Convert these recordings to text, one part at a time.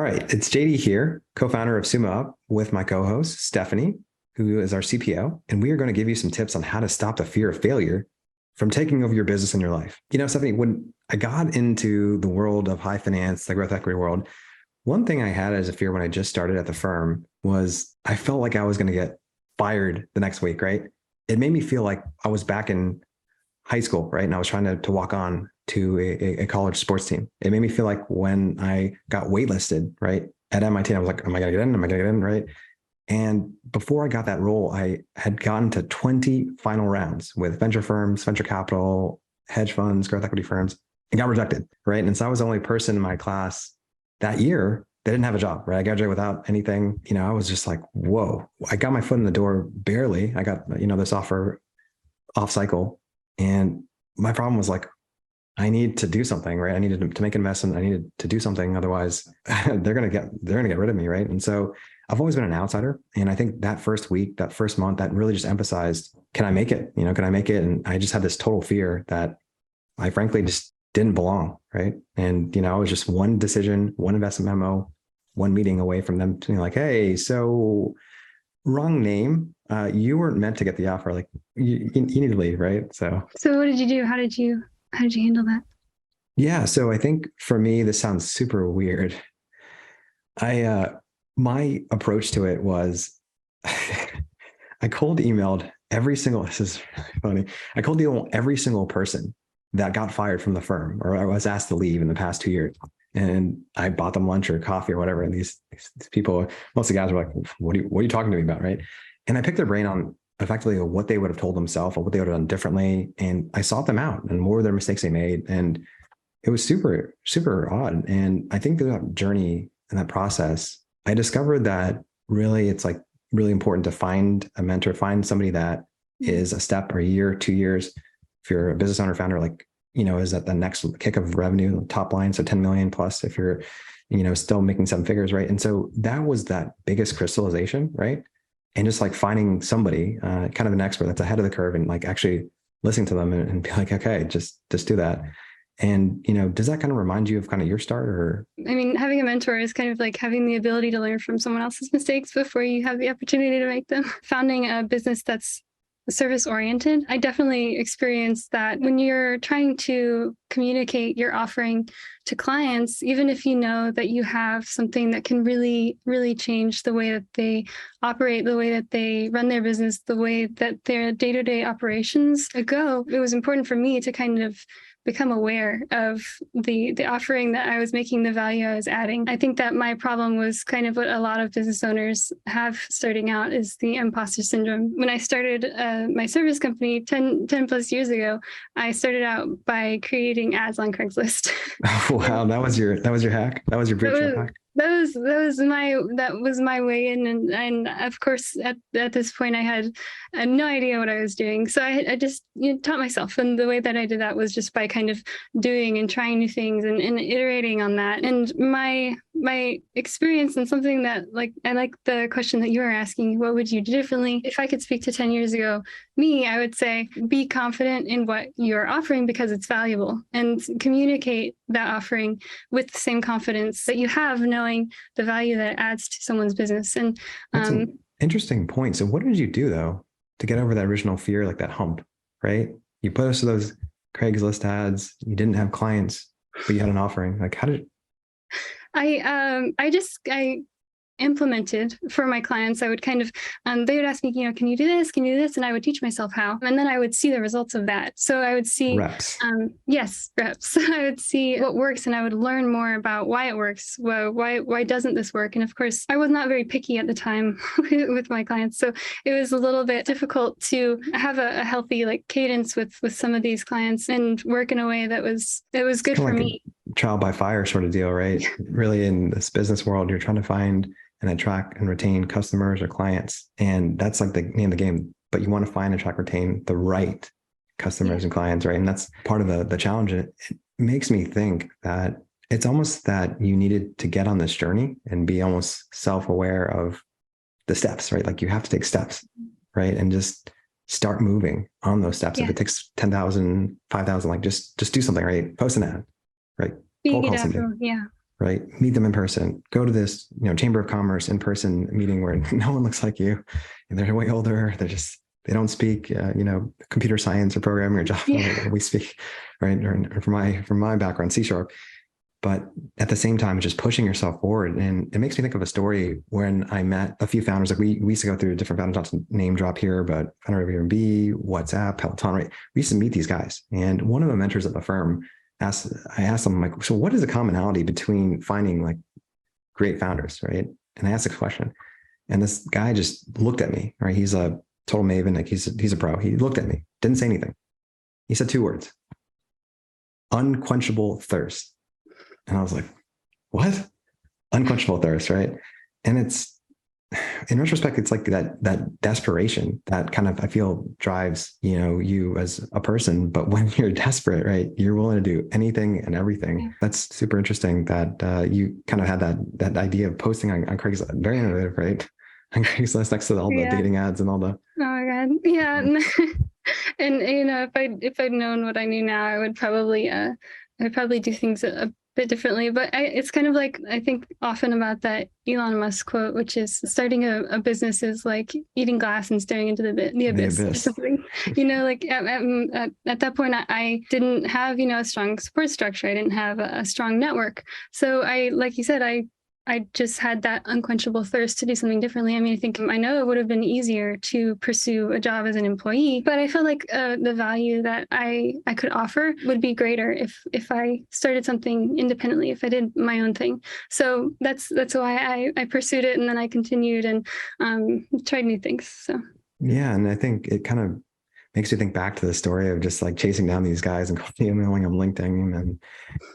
right, it's JD here, co-founder of Sumo Up with my co-host, Stephanie, who is our CPO. And we are going to give you some tips on how to stop the fear of failure from taking over your business and your life. Stephanie, when I got into the world of high finance, the growth equity world, one thing I had as a fear when I just started at the firm was I felt like I was going to get fired the next week, right? It made me feel like I was back in high school, right? And I was trying to walk on to a college sports team. It made me feel like when I got waitlisted, right, at MIT, I was like, am I going to get in? Am I going to get in? Right. And before I got that role, I had gotten to 20 final rounds with venture firms, venture capital, hedge funds, growth equity firms, and got rejected, right? And so I was the only person in my class that year that didn't have a job, right? I graduated without anything. I was just like, whoa, I got my foot in the door barely. I got, this offer off cycle. And my problem was like, I need to do something, right? I needed to make an investment. I needed to do something. Otherwise they're going to get rid of me. Right. And so I've always been an outsider. And I think that first week, that first month, that really just emphasized, can I make it? Can I make it? And I just had this total fear that I frankly just didn't belong. Right. And, I was just one decision, one investment memo, one meeting away from them being like, hey, so wrong name. You weren't meant to get the offer. Like you need to leave. Right. So what did you do? How did you handle that? Yeah. So I think for me, this sounds super weird. My approach to it was I cold emailed this is funny. I cold emailed every single person that got fired from the firm or I was asked to leave in the past 2 years. And I bought them lunch or coffee or whatever. And these people, most of the guys were like, what are you talking to me about? Right. And I picked their brain on effectively what they would have told themselves or what they would have done differently. And I sought them out and what were their mistakes they made. And it was super, super odd. And I think through that journey and that process, I discovered that really it's like really important to find a mentor, find somebody that is a step or a year, 2 years. If you're a business owner, founder, is that the next kick of revenue, top line, so 10 million plus if you're, still making 7 figures, right? And so that was that biggest crystallization, right? And just like finding somebody, kind of an expert that's ahead of the curve and like actually listening to them and be like, okay, just do that. And, does that kind of remind you of kind of your start or? I mean, having a mentor is kind of like having the ability to learn from someone else's mistakes before you have the opportunity to make them. Founding a business that's service oriented, I definitely experienced that when you're trying to communicate your offering to clients, even if you know that you have something that can really, really change the way that they operate, the way that they run their business, the way that their day-to-day operations go, it was important for me to kind of become aware of the offering that I was making, the value I was adding. I think that my problem was kind of what a lot of business owners have starting out is the imposter syndrome. When I started my service company 10 plus years ago, I started out by creating ads on Craigslist. Wow, that was your hack. That was your bootstrap hack. That was my way in, and of course at this point I had no idea what I was doing, so I just taught myself, and the way that I did that was just by kind of doing and trying new things and iterating on that. And my experience and something that I like the question that you were asking, what would you do differently? If I could speak to 10 years ago me, I would say be confident in what you're offering because it's valuable, and communicate that offering with the same confidence that you have knowing the value that it adds to someone's business. And that's an interesting point. So what did you do though to get over that original fear, like that hump, right? You put us to those Craigslist ads, you didn't have clients, but you had an offering. Like how did I implemented for my clients? I would kind of, they would ask me, can you do this? Can you do this? And I would teach myself how, and then I would see the results of that. So I would see reps. Yes, reps. I would see what works, and I would learn more about why it works. Why doesn't this work? And of course, I was not very picky at the time with my clients, so it was a little bit difficult to have a healthy cadence with some of these clients and work in a way that was good for me. Trial by fire sort of deal, right? Really, in this business world, you're trying to find and attract and retain customers or clients. And that's like the name of the game, but you want to find, attract, retain the right customers and clients, right? And that's part of the challenge. It makes me think that it's almost that you needed to get on this journey and be almost self-aware of the steps, right? Like you have to take steps, right? And just start moving on those steps. If it takes 10,000, 5,000, just do something, right? Post an ad, right? Be adaptable, yeah. right? Meet them in person. Go to this, Chamber of Commerce in-person meeting where no one looks like you, and they're way older. They don't speak, computer science or programming or Java. Yeah. We speak, right? Or from my background, C#. But at the same time, just pushing yourself forward. And it makes me think of a story when I met a few founders. Like we used to go through different founders, not to name drop here, but founder of Airbnb, WhatsApp, Peloton, right? We used to meet these guys. And one of the mentors at the firm I asked them, like, so what is the commonality between finding like great founders, right? And I asked a question, and this guy just looked at me, right? He's a total maven, like he's a pro. He looked at me, didn't say anything. He said 2 words: unquenchable thirst. And I was like, what? Unquenchable thirst, right? And it's, in retrospect, it's like that desperation that kind of, I feel, drives, you as a person. But when you're desperate, right, you're willing to do anything and everything. Yeah. That's super interesting that you kind of had that idea of posting on Craigslist. Very innovative, right? On Craigslist, next to all the dating ads and all the. Oh my God. Yeah. And if I'd known what I knew now, I'd probably do things a bit differently. But it's kind of like, I think often about that Elon Musk quote, which is starting a business is like eating glass and staring into the abyss or something. Like at that point, I didn't have, a strong support structure. I didn't have a strong network. So like you said, I just had that unquenchable thirst to do something differently. I mean, I know it would have been easier to pursue a job as an employee, but I felt like the value that I could offer would be greater if I started something independently, if I did my own thing. So that's why I pursued it, and then I continued and tried new things. So yeah, and I think it kind of makes you think back to the story of just like chasing down these guys and emailing them LinkedIn and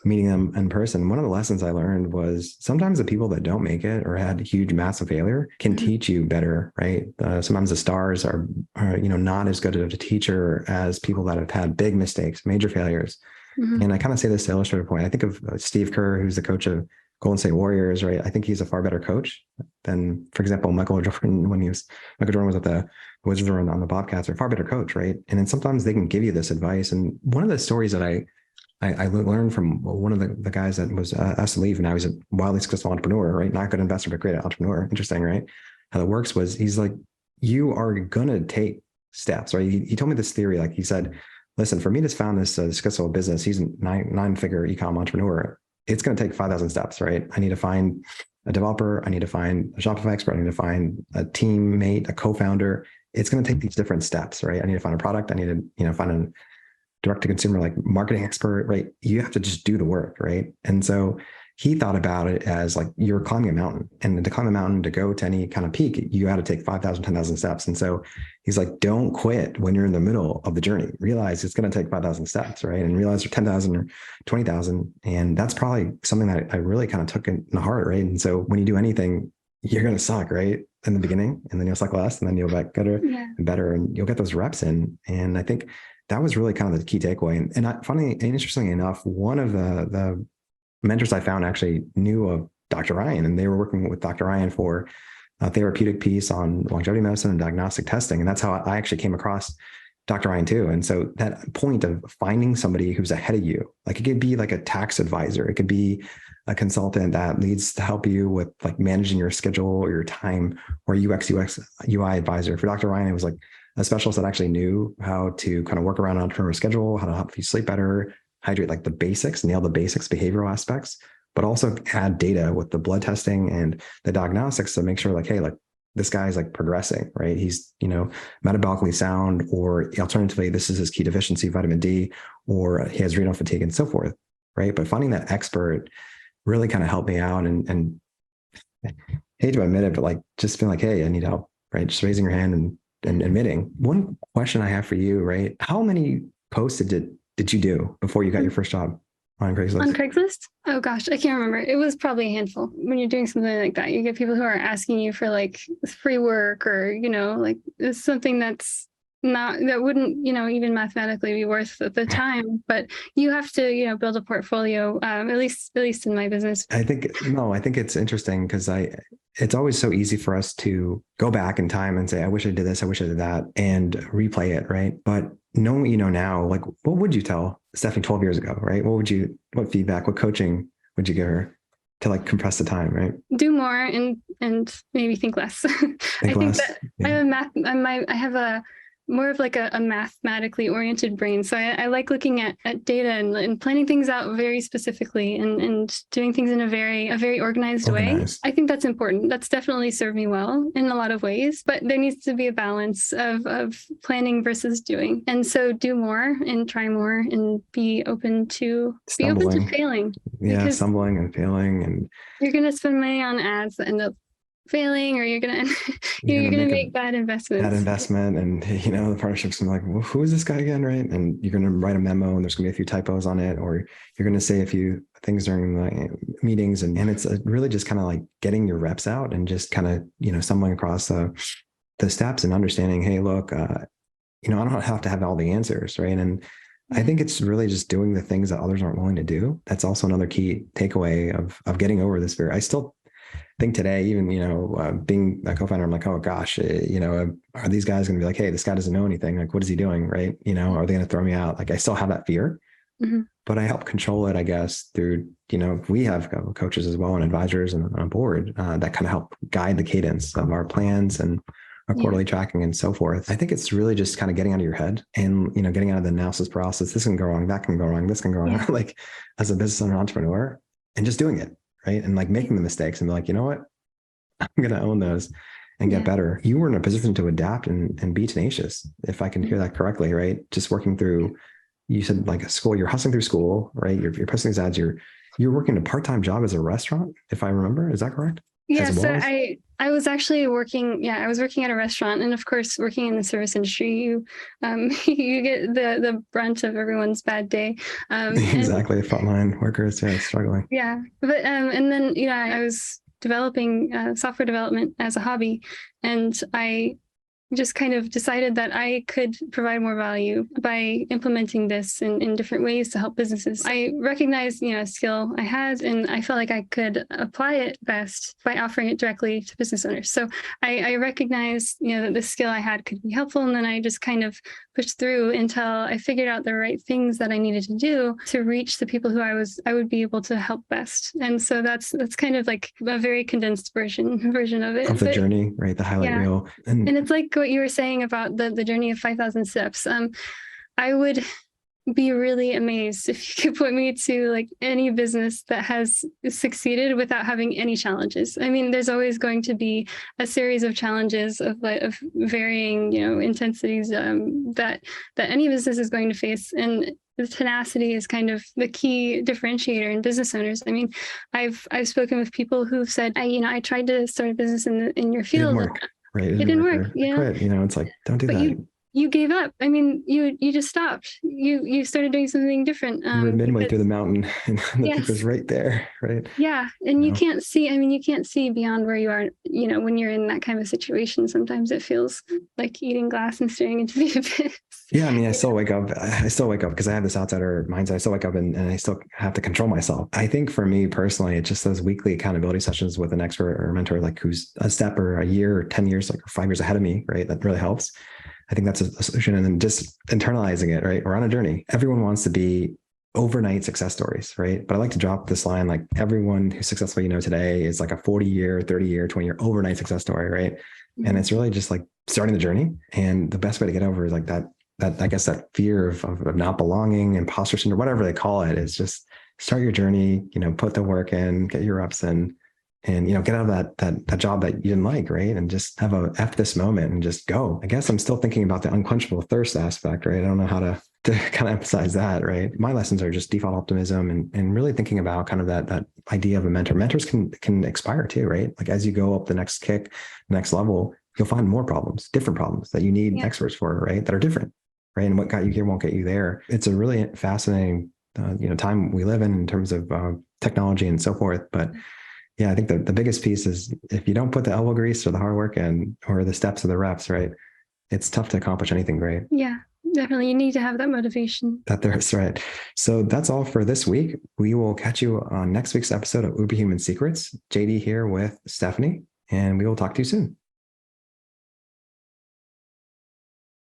meeting them in person. One of the lessons I learned was sometimes the people that don't make it or had huge, massive failure can teach you better, right? Sometimes the stars are not as good of a teacher as people that have had big mistakes, major failures. Mm-hmm. And I kind of say this to illustrate a point. I think of Steve Kerr, who's the coach of Golden State Warriors, right? I think he's a far better coach than, for example, Michael Jordan Michael Jordan was at the Wizards or on the Bobcats, or a far better coach, right? And then sometimes they can give you this advice. And one of the stories that I learned from one of the guys that was asked to leave, and now he's a wildly successful entrepreneur, right? Not good investor, but great entrepreneur. Interesting, right? How that works was he's like, you are going to take steps, right? He told me this theory. Like he said, listen, for me to found this successful business, he's a nine-figure e-com entrepreneur. It's going to take 5,000 steps, right? I need to find a developer. I need to find a Shopify expert. I need to find a teammate, a co-founder. It's going to take these different steps, right? I need to find a product. I need to, find a direct to consumer, like marketing expert, right? You have to just do the work, right? And so he thought about it as like you're climbing a mountain, and to climb a mountain, to go to any kind of peak, you got to take 5,000, 10,000 steps. And so he's like, don't quit when you're in the middle of the journey. Realize it's going to take 5,000 steps, right? And realize you're 10,000 or 20,000. And that's probably something that I really kind of took in the heart, right? And so when you do anything, you're going to suck, right? In the beginning, and then you'll suck less, and then you'll get better and better, and you'll get those reps in. And I think that was really kind of the key takeaway. And funny and interestingly enough, one of the mentors I found actually knew of Dr. Ryan, and they were working with Dr. Ryan for a therapeutic piece on longevity medicine and diagnostic testing. And that's how I actually came across Dr. Ryan too. And so that point of finding somebody who's ahead of you, like it could be like a tax advisor, it could be a consultant that needs to help you with like managing your schedule or your time, or UX UI advisor. For Dr. Ryan, it was like a specialist that actually knew how to kind of work around an entrepreneur's schedule, how to help you sleep better, hydrate, like the basics, nail the basics, behavioral aspects, but also add data with the blood testing and the diagnostics to make sure like, hey, like this guy's like progressing, right? He's, metabolically sound, or alternatively, this is his key deficiency, vitamin D, or he has renal fatigue and so forth, right? But finding that expert really kind of helped me out, and I hate to admit it, but like just being like, hey, I need help, right? Just raising your hand and admitting. One question I have for you, right? How many posts did you do before you got your first job on Craigslist? On Craigslist? Oh gosh, I can't remember. It was probably a handful. When you're doing something like that, you get people who are asking you for like free work, or, like it's something that wouldn't, even mathematically be worth the time, but you have to, build a portfolio, at least in my business. I think it's interesting because it's always so easy for us to go back in time and say, I wish I did this, I wish I did that, and replay it, right? But knowing what you know now, like what would you tell Stephanie 12 years ago, right? What feedback, what coaching would you give her? to like compress the time, right? Do more and maybe think less. I think that Yeah. I have a more of like a mathematically oriented brain. So I like looking at data and planning things out very specifically and doing things in a very organized way. I think that's important. That's definitely served me well in a lot of ways, but there needs to be a balance of planning versus doing. And so do more and try more and be open to failing. Yeah, stumbling and failing, and you're going to spend money on ads that end up failing, or you're gonna make bad investments. Bad investment, and the partnership's gonna be like, well, who is this guy again, right? And you're gonna write a memo, and there's gonna be a few typos on it, or you're gonna say a few things during the meetings, and it's really just kind of like getting your reps out and just kind of stumbling across the steps and understanding, hey, look, I don't have to have all the answers, right? And I think it's really just doing the things that others aren't willing to do. That's also another key takeaway of getting over this fear. I still think today, even, being a co-founder, I'm like, oh gosh, are these guys going to be like, hey, this guy doesn't know anything. Like, what is he doing? Right. Are they going to throw me out? Like, I still have that fear, but I help control it, I guess, through, we have coaches as well and advisors and on board that kind of help guide the cadence of our plans and our quarterly tracking and so forth. I think it's really just kind of getting out of your head and, getting out of the analysis paralysis. This can go wrong, that can go wrong, this can go wrong, like as a business owner, entrepreneur, and just doing it. Right. And like making the mistakes and be like, you know what, I'm going to own those and get better. You were in a position to adapt and be tenacious, if I can hear that correctly, right? Just working through, you said like a school, you're hustling through school, right? You're posting these ads, you're working a part-time job as a restaurant, if I remember, is that correct? Yeah. So I was actually working, I was working at a restaurant, and of course, working in the service industry, you get the brunt of everyone's bad day. Exactly. Frontline workers, struggling. Yeah. But, and then, I was developing software development as a hobby, and I just kind of decided that I could provide more value by implementing this in different ways to help businesses. I recognized, a skill I had, and I felt like I could apply it best by offering it directly to business owners. So I recognized, that the skill I had could be helpful. And then I just kind of pushed through until I figured out the right things that I needed to do to reach the people who I would be able to help best. And so that's kind of like a very condensed version of it. Of the journey, right? The highlight reel. And it's like what you were saying about the journey of 5,000 steps. I would be really amazed if you could put me to like any business that has succeeded without having any challenges. I mean, there's always going to be a series of challenges of varying, intensities that any business is going to face. And the tenacity is kind of the key differentiator in business owners. I mean, I've spoken with people who've said, I tried to start a business in your field. It didn't work. Right. It didn't work. Quit. It's like, don't do that. You gave up. I mean, you just stopped. You started doing something different. You were midway through the mountain, and the peak was right there, right? Yeah, and you can't see. I mean, you can't see beyond where you are. When you're in that kind of situation, sometimes it feels like eating glass and staring into the abyss. Yeah, I mean, I still wake up because I have this outsider mindset. I still wake up and I still have to control myself. I think for me personally, it's just those weekly accountability sessions with an expert or a mentor, like who's a step or a year or 10 years, like or 5 years ahead of me, right? That really helps. I think that's a solution. And then just internalizing it, right? We're on a journey. Everyone wants to be overnight success stories, right? But I like to drop this line, like everyone who's successful, today is like a 40-year, 30-year, 20-year overnight success story, right? Mm-hmm. And it's really just like starting the journey. And the best way to get over is like that I guess that fear of not belonging, imposter syndrome, whatever they call it, is just start your journey, put the work in, get your reps in, and, get out of that job that you didn't like, right? And just have a F this moment and just go. I guess I'm still thinking about the unquenchable thirst aspect, right? I don't know how to kind of emphasize that, right? My lessons are just default optimism and really thinking about kind of that idea of a mentor. Mentors can expire too, right? Like as you go up the next kick, next level, you'll find more problems, different problems that you need experts for, right? That are different, right? And what got you here won't get you there. It's a really fascinating, time we live in terms of technology and so forth. But yeah, I think the biggest piece is if you don't put the elbow grease or the hard work in, or the steps or the reps, right? It's tough to accomplish anything great. Yeah, definitely. You need to have that motivation. That's right. So that's all for this week. We will catch you on next week's episode of Uberhuman Secrets. JD here with Stephanie, and we will talk to you soon.